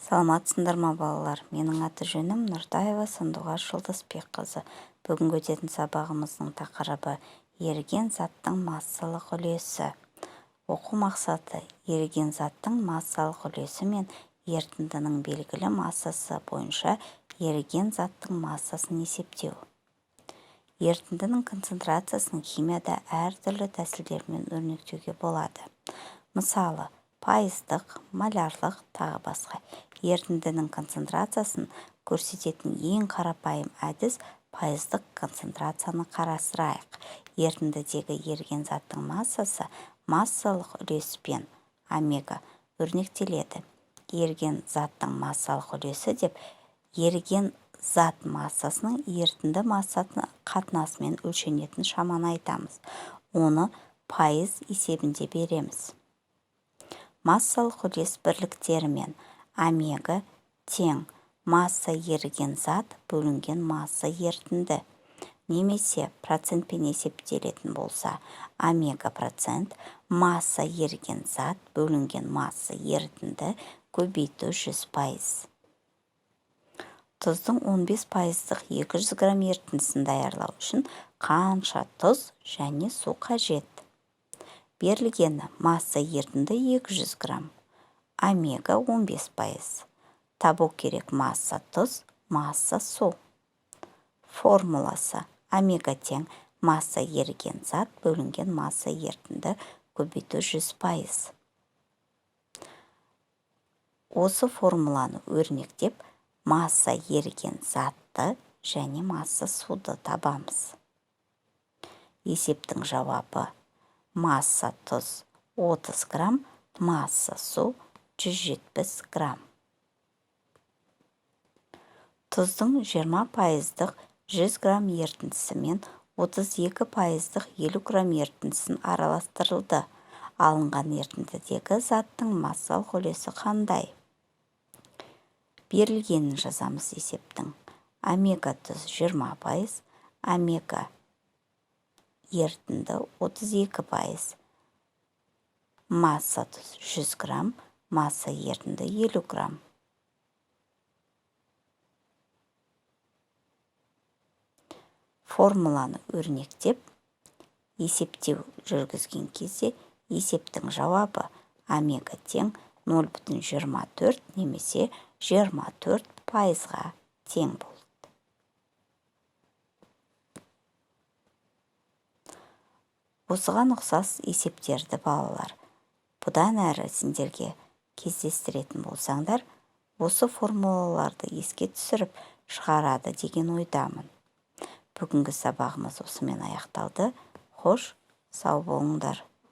Саламатсыңдар ма балалар? Менің аты жөнім Нұртаева Сандуғаш Жолдасбекқызы. Бүгінгі өтетін сабағымыздың тақырыбы еріген заттың массалық үлесі. Оқу мақсаты еріген заттың массалық үлесі мен ерітіндінің белгілі массасы бойынша еріген заттың массасын есептеу. Ерітіндінің концентрациясын химияда әртүрлі тәсілдермен өрнектеуге болады. Мысалы, пайыздық, малярлық, тағы басқа. Ерітіндінің концентрациясын көрсететін ең қарапайым әдіс пайыздық концентрацияны қарастырайық. Ерітіндідегі еріген заттың массасы массалық үлеспен омега өрнектеледі. Еріген заттың массалық үлесі деп еріген зат массасының ерітінді массасы қатынасымен өлшенетін шаманы айтамыз. Оны пайыз есебінде береміз. Массалық үлес бірліктерімен омега тең масса еріген зат бөлінген масса ерітінді, немесе процентпен есептелетін болса, омега процент масса еріген зат бөлінген масса ерітінді көбейту 100%. Тұздың 15 пайыздық 200 грамм ерітіндісін даярлау үшін қанша тұз және су қажет? Берілгені масса ерітінді 200 грамм, омега 15%. Табу керек масса тұз, масса су. Формуласы омега тең масса еріген зат бөлінген масса ерітінді көбейту 100%. Осы формуланы өрнектеп, масса еріген затты және масса суды табамыз. Есептің жауабы масса тұз 30 грамм, масса су 170 грамм. Тұздың 20 пайыздық 100 грамм ерітіндісі мен 32 пайыздық 50 грамм ерітіндісін араластырылды. Алынған ерітіндідегі заттың массалық үлесі қандай? Берілгенін жазамыз есептің. Омега тұз 20%, омега ерітінді 32%. Масса тұз 100 грамм, масса ерітінді 50 грамм. Формуланы өрнектеп, есептеу жүргізген кезде есептің жауабы омега тең 0,24 немесе 24 пайызға тең болды. Осыған ұқсас есептерді балалар, бұдан әрі сендерге кездестіретін болсаңдар, осы формулаларды еске түсіріп шығарады деген ойдамын. Бүгінгі сабағымыз осымен аяқталды. Хош, сау болыңдар.